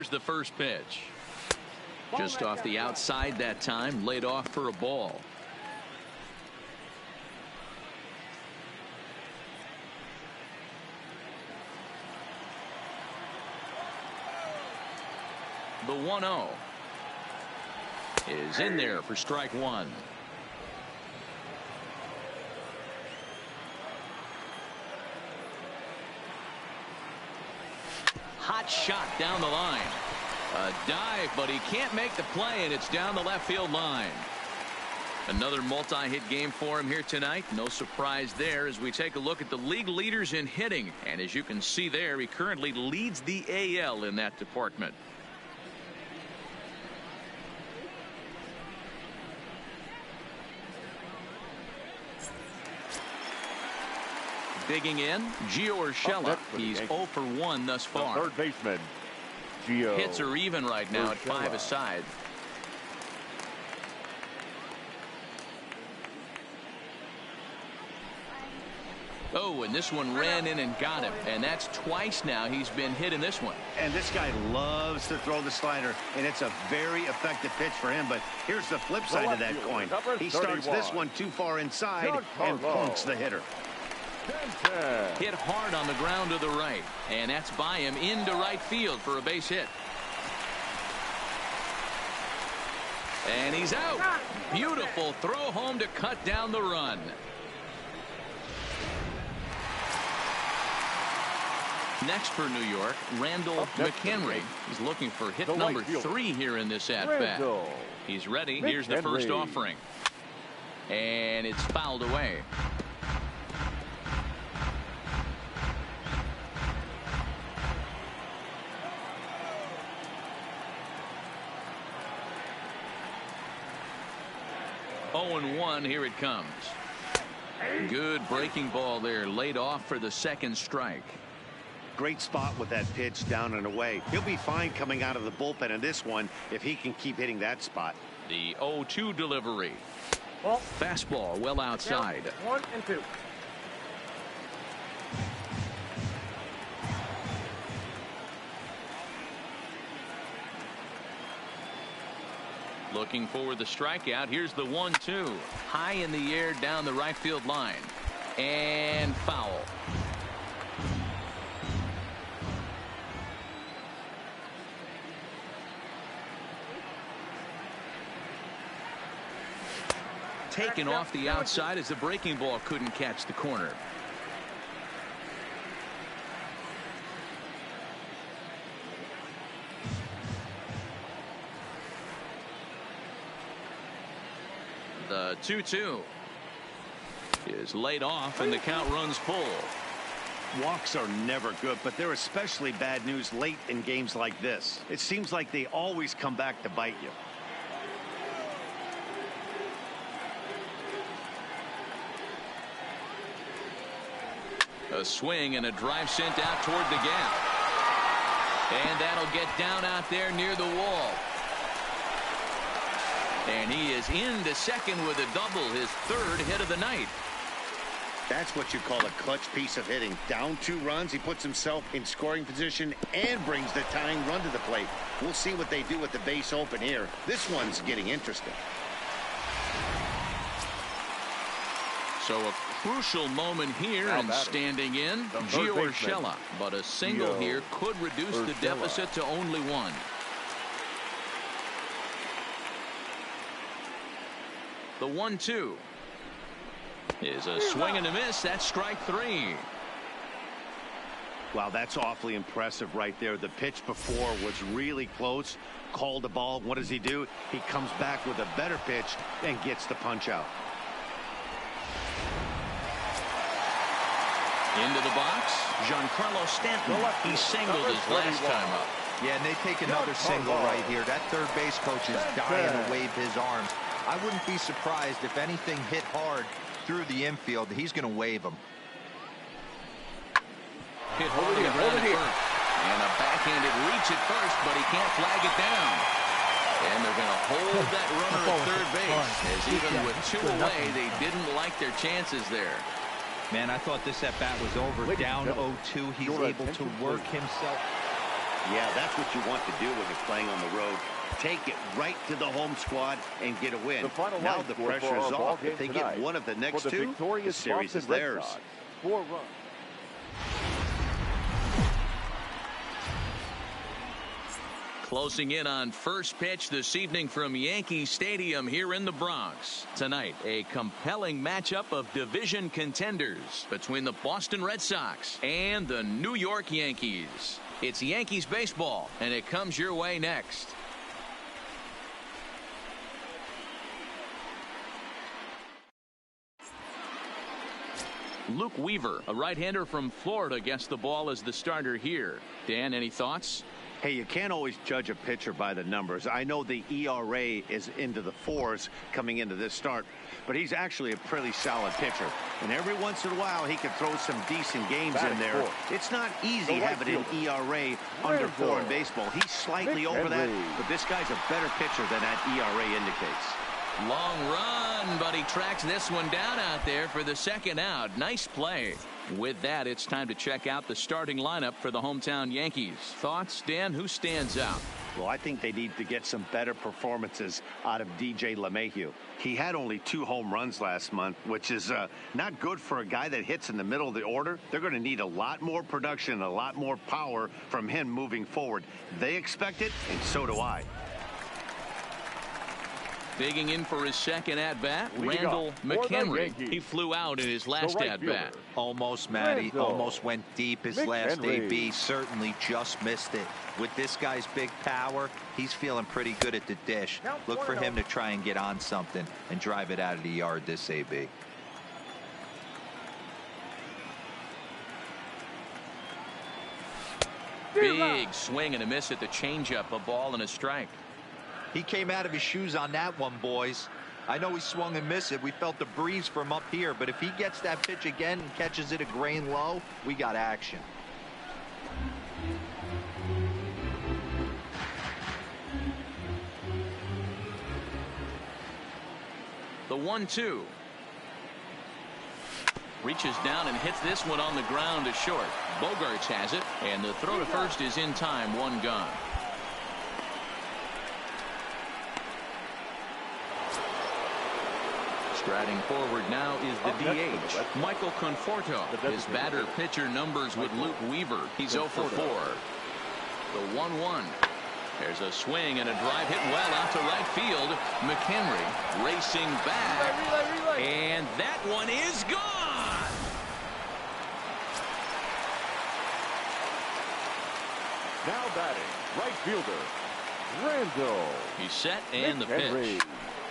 Here's the first pitch. Just off the outside that time, laid off for a ball. The 1-0 is in there for strike one. Hot shot down the line. A dive, but he can't make the play, and it's down the left field line. Another multi-hit game for him here tonight. No surprise there as we take a look at the league leaders in hitting. And as you can see there, he currently leads the AL in that department. Digging in, Gio Urshela. He's 0 for 1 thus far. Third baseman, Gio. Hits are even right now at 5 aside. Oh, and this one ran in and got him. And that's twice now he's been hit in this one. And this guy loves to throw the slider, and it's a very effective pitch for him. But here's the flip side of that coin. He starts this one too far inside and plunks the hitter. Hit hard on the ground to the right, and that's by him into right field for a base hit. And he's out. Beautiful throw home to cut down the run. Next for New York, McHenry. He's looking for hit number 3 here in this at-bat. He's ready. Here's the first offering. And it's fouled away. Oh, 0-1, here it comes. Good breaking ball there, laid off for the second strike. Great spot with that pitch down and away. He'll be fine coming out of the bullpen in this one if he can keep hitting that spot. The 0-2 delivery. Fastball well outside. 1-2. Looking for the strikeout. Here's the 1-2. High in the air down the right field line. And foul. Taken off the outside as the breaking ball couldn't catch the corner. The 2-2 is laid off and the count runs full. Walks are never good, but they're especially bad news late in games like this. It seems like they always come back to bite you. A swing and a drive sent out toward the gap. And that'll get down out there near the wall. And he is into second with a double, his 3rd hit of the night. That's what you call a clutch piece of hitting. Down 2 runs, he puts himself in scoring position and brings the tying run to the plate. We'll see what they do with the base open here. This one's getting interesting. So a crucial moment here, and standing in, Gio Urshela. But a single here could reduce the deficit to only 1. The 1-2 is a swing and a miss. That's strike 3. Wow, that's awfully impressive right there. The pitch before was really close. Called the ball. What does he do? He comes back with a better pitch and gets the punch out. Into the box, Giancarlo Stanton. He singled his last time up. Yeah, and they take another single right here. That third base coach is dying to wave his arms. I wouldn't be surprised if anything hit hard through the infield. He's going to wave them. Hit hard on the ground at first. And a backhanded reach at first, but he can't flag it down. And they're going to hold that runner at third base. As even with 2 away, they didn't like their chances there. Man, I thought this at-bat was over. Down 0-2. He's able to work himself. Yeah, that's what you want to do when you're playing on the road. Take it right to the home squad and get a win. Now the pressure is off. If they get one of the next two, the series is theirs. 4 runs. Closing in on first pitch this evening from Yankee Stadium here in the Bronx. Tonight, a compelling matchup of division contenders between the Boston Red Sox and the New York Yankees. It's Yankees baseball, and it comes your way next. Luke Weaver, a right-hander from Florida, gets the ball as the starter here. Dan, any thoughts? Hey, you can't always judge a pitcher by the numbers. I know the ERA is into the 4s coming into this start, but he's actually a pretty solid pitcher. And every once in a while, he can throw some decent games in there. It's not easy having an ERA under 4 in baseball. He's slightly over that, but this guy's a better pitcher than that ERA indicates. Long run, but he tracks this one down out there for the second out. Nice play. With that, it's time to check out the starting lineup for the hometown Yankees. Thoughts, Dan? Who stands out? Well, I think they need to get some better performances out of DJ LeMahieu. He had only 2 home runs last month, which is not good for a guy that hits in the middle of the order. They're going to need a lot more production, a lot more power from him moving forward. They expect it, and so do I. Digging in for his second at-bat, Randall McHenry. He flew out in his last at-bat. Almost, Matty. Almost went deep his last AB. Certainly just missed it. With this guy's big power, he's feeling pretty good at the dish. Look for him to try and get on something and drive it out of the yard this AB. Big swing and a miss at the changeup. A ball and a strike. He came out of his shoes on that one, boys. I know he swung and missed it. We felt the breeze from up here, but if he gets that pitch again and catches it a grain low, we got action. The 1-2. Reaches down and hits this one on the ground to short. Bogarts has it, and the throw to first is in time. 1 gone. Striding forward now is the DH, Michael Conforto. His batter-pitcher numbers with Luke Weaver. He's 0 for 4. The 1-1. There's a swing and a drive hit well out to right field. McHenry racing back. And that one is gone. Now batting, right fielder, Randall. He's set and the pitch.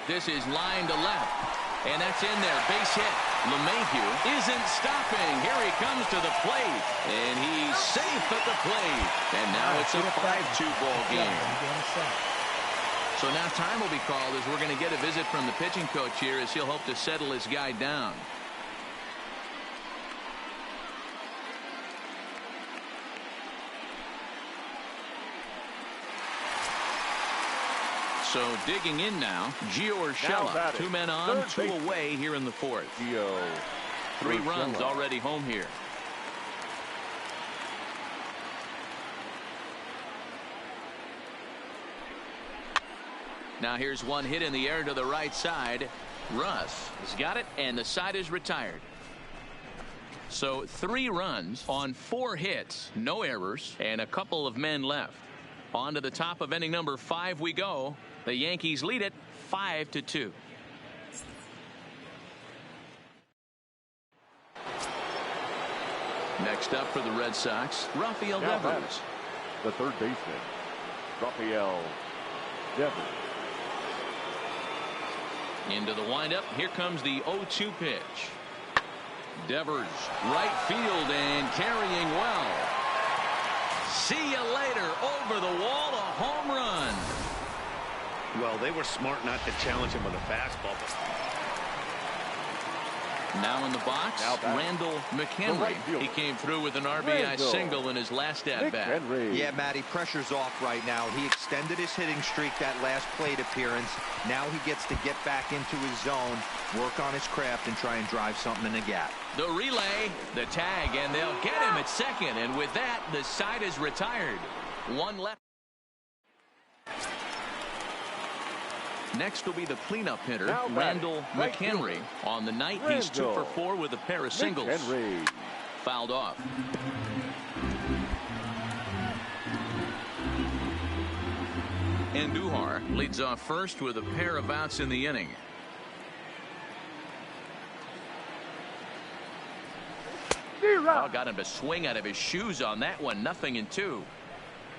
This is line to left. And that's in there. Base hit. LeMahieu isn't stopping. Here he comes to the plate. And he's safe at the plate. And now it's a 5-2 ball game. So now time will be called as we're going to get a visit from the pitching coach here as he'll hope to settle his guy down. So digging in now, Gio Urshela. 2 men on, 2 away here in the 4th. 3 runs already home here. Now here's one hit in the air to the right side. Russ has got it, and the side is retired. So 3 runs on 4 hits, no errors, and a couple of men left. On to the top of inning number 5 we go. The Yankees lead it 5-2. Next up for the Red Sox, Rafael Devers. The third baseman, Rafael Devers. Into the windup. Here comes the 0-2 pitch. Devers, right field and carrying well. See you later. Over the wall, a home run. Well, they were smart not to challenge him with a fastball. Now in the box, Randall McHenry. He came through with an RBI single in his last at-bat. Yeah, Matty, pressure's off right now. He extended his hitting streak that last plate appearance. Now he gets to get back into his zone, work on his craft, and try and drive something in the gap. The relay, the tag, and they'll get him at second. And with that, the side is retired. One left. Next will be the cleanup hitter, Randall McHenry. On the night, he's 2 for 4 with a pair of singles. Fouled off. Andujar leads off first with a pair of outs in the inning. Oh, got him to swing out of his shoes on that one. 0-2.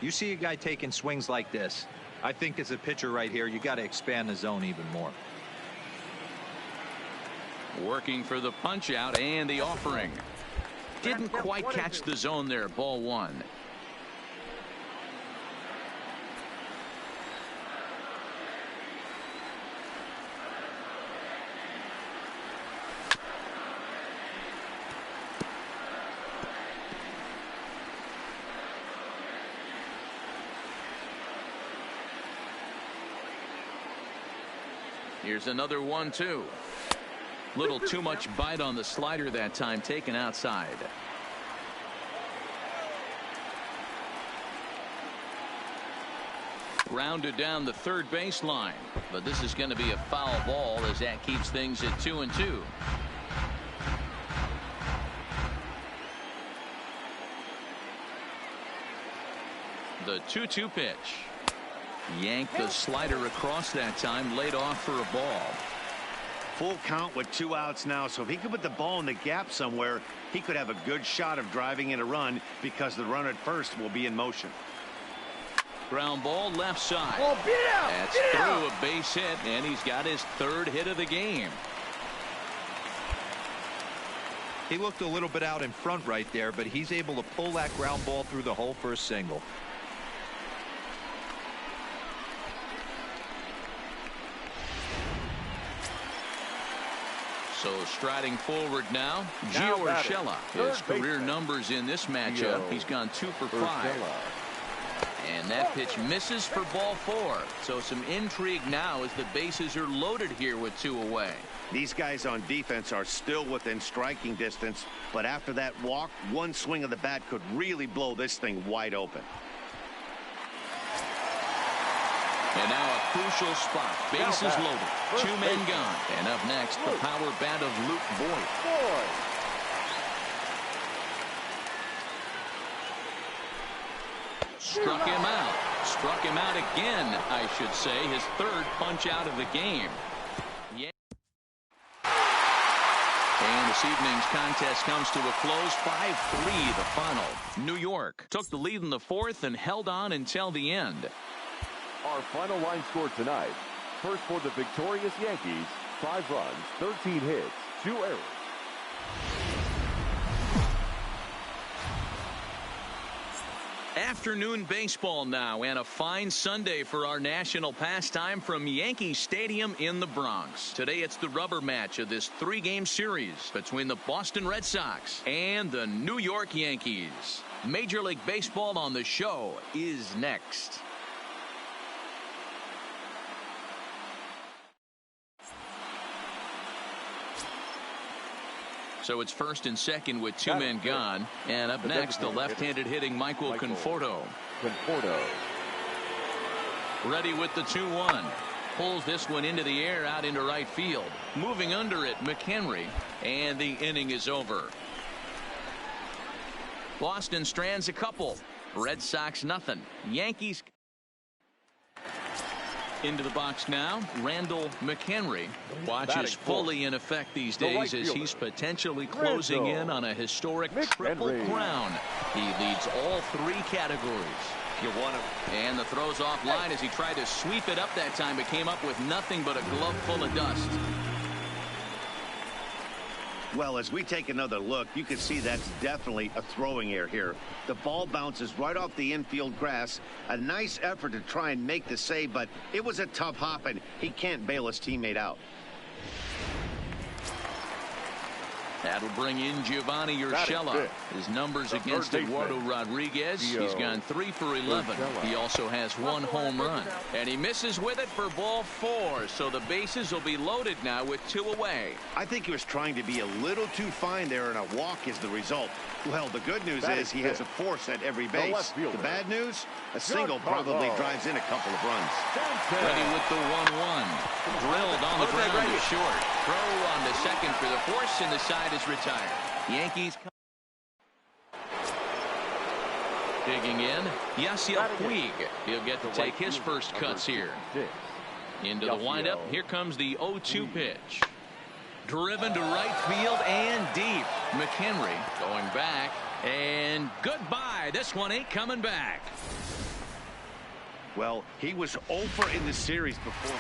You see a guy taking swings like this. I think as a pitcher right here, you got to expand the zone even more. Working for the punch out and the offering. Didn't quite catch the zone there. Ball 1. Here's another 1-2. Little too much bite on the slider that time, taken outside. Grounded down the third baseline, but this is going to be a foul ball as that keeps things at 2-2. The 2-2 pitch. Yanked the slider across that time, laid off for a ball. Full count with 2 outs now, so if he could put the ball in the gap somewhere, he could have a good shot of driving in a run because the runner at first will be in motion. Ground ball left side. That's through a base hit, and he's got his 3rd hit of the game. He looked a little bit out in front right there, but he's able to pull that ground ball through the hole for a single. So striding forward now, Gio Urshela. His career numbers in this matchup, he's gone 2 for 5. And that pitch misses for ball 4. So some intrigue now as the bases are loaded here with 2 away. These guys on defense are still within striking distance, but after that walk, one swing of the bat could really blow this thing wide open. And now a crucial spot. Bases loaded. 2 men gone. And up next, the power bat of Luke Voigt. Struck him out. Struck him out again, I should say. His 3rd punch out of the game. Yeah. And this evening's contest comes to a close. 5-3 the final. New York took the lead in the 4th and held on until the end. Our final line score tonight. First for the victorious Yankees, 5 runs, 13 hits, 2 errors. Afternoon baseball now, and a fine Sunday for our national pastime from Yankee Stadium in the Bronx. Today it's the rubber match of this 3-game series between the Boston Red Sox and the New York Yankees. Major League Baseball on the show is next. So it's 1st and 2nd with 2 men gone. And up next, the left-handed hitting Michael Conforto. Ready with the 2-1. Pulls this one into the air out into right field. Moving under it, McHenry. And the inning is over. Boston strands a couple. Red Sox nothing. Yankees. Into the box now, Randall McHenry. Watch is fully in effect these days as he's potentially closing in on a historic triple crown. He leads all 3 categories. You want him. And the throws off line as he tried to sweep it up that time, but came up with nothing but a glove full of dust. Well, as we take another look, you can see that's definitely a throwing error here. The ball bounces right off the infield grass. A nice effort to try and make the save, but it was a tough hop, and he can't bail his teammate out. That'll bring in Giovanni Urshela. His numbers against Eduardo Rodriguez. He's gone 3 for 11. He also has 1 home run. And he misses with it for ball 4. So the bases will be loaded now with 2 away. I think he was trying to be a little too fine there, and a walk is the result. Well, the good news is he has a force at every base. The bad news, a single probably drives in a couple of runs. Ready with the 1-1. Drilled on the ground to short. Throw on to second for the force, and the side is retired. Yankees digging in. Yasiel Puig. He'll get to take his first cuts here. Into the windup. Here comes the 0-2 pitch. Driven to right field and deep. McHenry going back. And goodbye. This one ain't coming back. Well, he was over in the series before.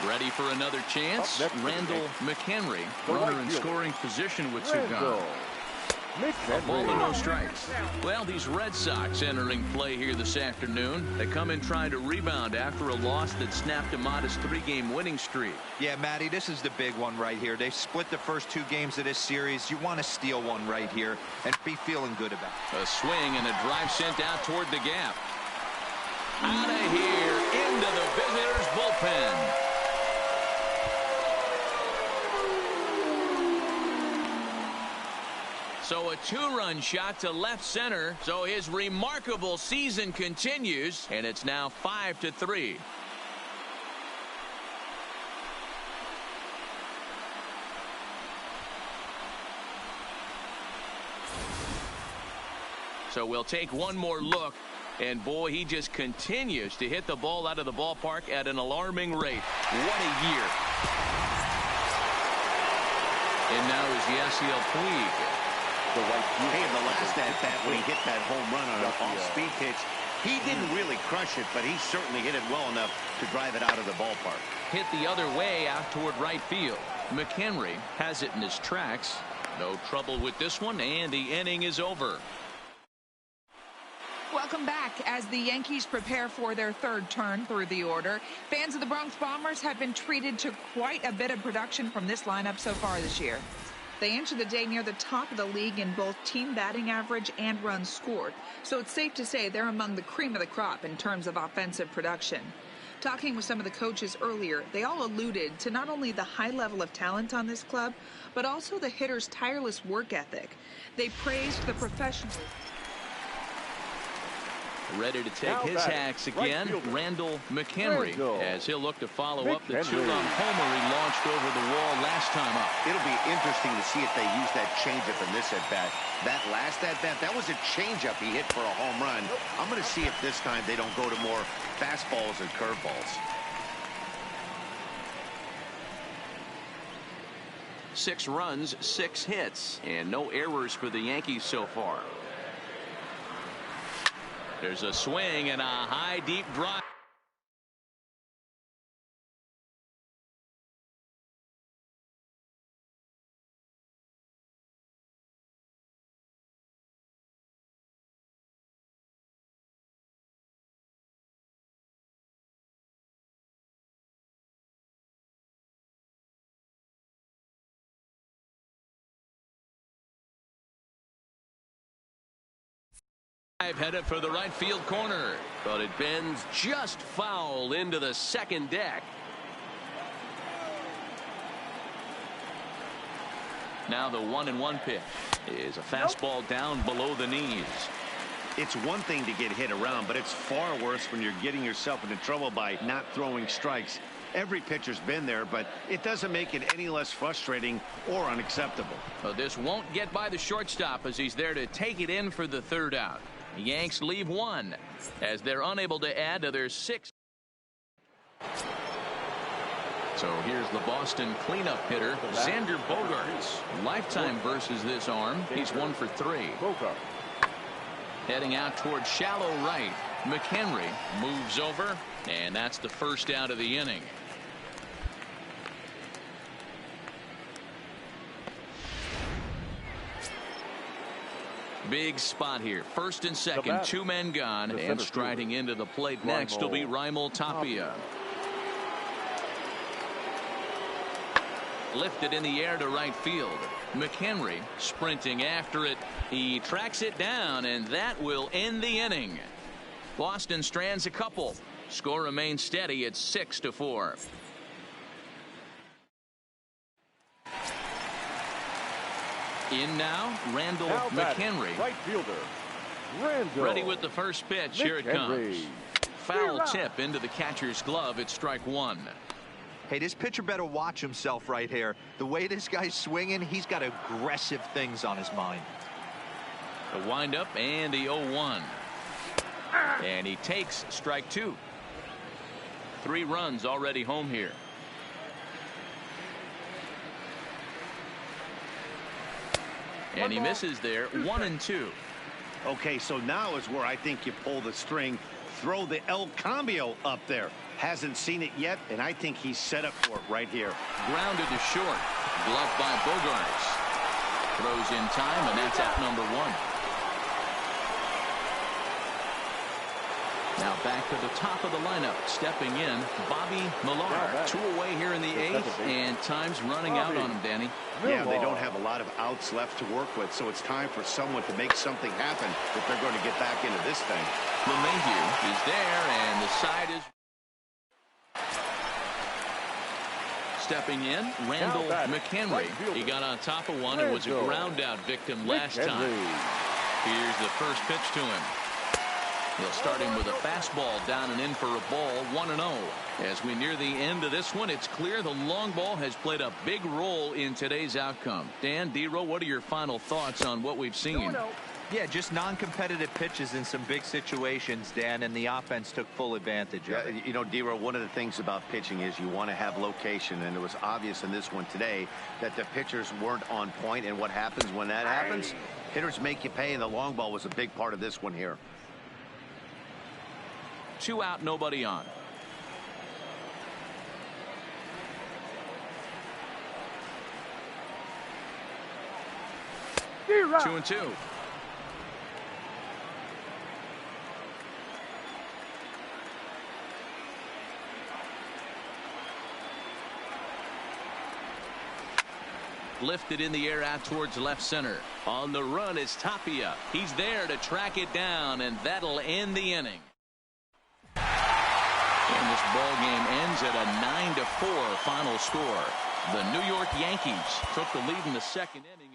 Ready for another chance. Randall McHenry, runner in scoring position with 2 gone. A ball and no strikes. Well, these Red Sox entering play here this afternoon. They come in trying to rebound after a loss that snapped a modest 3-game winning streak. Yeah, Matty, this is the big one right here. They split the first 2 games of this series. You want to steal one right here and be feeling good about it. A swing and a drive sent out toward the gap. Out of here into the visitors' bullpen. So a 2-run shot to left center. So his remarkable season continues, and it's now 5-3. So we'll take one more look. And boy, he just continues to hit the ball out of the ballpark at an alarming rate. What a year. And now is Yasiel Puig. Hey, in the last at-bat when he hit that home run on an off-speed pitch, he didn't really crush it, but he certainly hit it well enough to drive it out of the ballpark. Hit the other way out toward right field. McHenry has it in his tracks. No trouble with this one, and the inning is over. Welcome back. As the Yankees prepare for their 3rd turn through the order, fans of the Bronx Bombers have been treated to quite a bit of production from this lineup so far this year. They enter the day near the top of the league in both team batting average and runs scored, so it's safe to say they're among the cream of the crop in terms of offensive production. Talking with some of the coaches earlier, they all alluded to not only the high level of talent on this club, but also the hitters' tireless work ethic. They praised the professionals. Ready to take his hacks again, Randall McHenry, as he'll look to follow up the 2-run homer he launched over the wall last time up. It'll be interesting to see if they use that changeup in this at-bat. That last at-bat, that was a changeup he hit for a home run. I'm going to see if this time they don't go to more fastballs and curveballs. 6 runs, 6 hits, and no errors for the Yankees so far. There's a swing and a high, deep drive. Headed for the right field corner, but it bends just foul into the second deck. Now the 1-1 pitch is a fastball down below the knees. It's one thing to get hit around, but it's far worse when you're getting yourself into trouble by not throwing strikes. Every pitcher's been there, but it doesn't make it any less frustrating or unacceptable. Well, this won't get by the shortstop as he's there to take it in for the 3rd out. The Yanks leave 1 as they're unable to add to their 6th. So here's the Boston cleanup hitter, Xander Bogaerts. Lifetime versus this arm. He's 1 for 3. Heading out toward shallow right. McHenry moves over, and that's the 1st out of the inning. Big spot here. 1st and 2nd, 2 men gone, and striding into the plate next will be Raimel Tapia. lifted in the air to right field. McHenry sprinting after it. He tracks it down, and that will end the inning. Boston strands a couple. Score remains steady at 6-4. In now, Randall McHenry. Right fielder, Randall. Ready with the first pitch. Here it comes. Foul tip into the catcher's glove. It's strike one. Hey, this pitcher better watch himself right here. The way this guy's swinging, he's got aggressive things on his mind. The windup and the 0-1. And he takes strike two. 3 runs already home here. And he misses there. 1-2. Okay, so now is where I think you pull the string. Throw the El Cambio up there. Hasn't seen it yet, and I think he's set up for it right here. Grounded to short. Gloved by Bogarts. Throws in time, and that's out number 1. Now back to the top of the lineup. Stepping in, Bobby Millar. 2 away here in the 8th, and time's running out on him, Danny. Yeah, they don't have a lot of outs left to work with, so it's time for someone to make something happen if they're going to get back into this thing. LeMahieu is there, and the side is... Stepping in, Randall McHenry. He got on top of one and was a ground-out victim last time. Here's the first pitch to him. He'll start him with a fastball down and in for a ball. 1-0. As we near the end of this one, it's clear the long ball has played a big role in today's outcome. Dan, D-Row, what are your final thoughts on what we've seen? Yeah, just non-competitive pitches in some big situations, Dan, and the offense took full advantage of it. You know, D-Row, one of the things about pitching is you want to have location, and it was obvious in this one today that the pitchers weren't on point, and what happens when that happens? Hitters make you pay, and the long ball was a big part of this one here. 2 out, nobody on. D-Rock. 2-2. Lifted in the air out towards left center. On the run is Tapia. He's there to track it down, and that'll end the inning. And this ball game ends at a 9-4 final score. The New York Yankees took the lead in the second inning.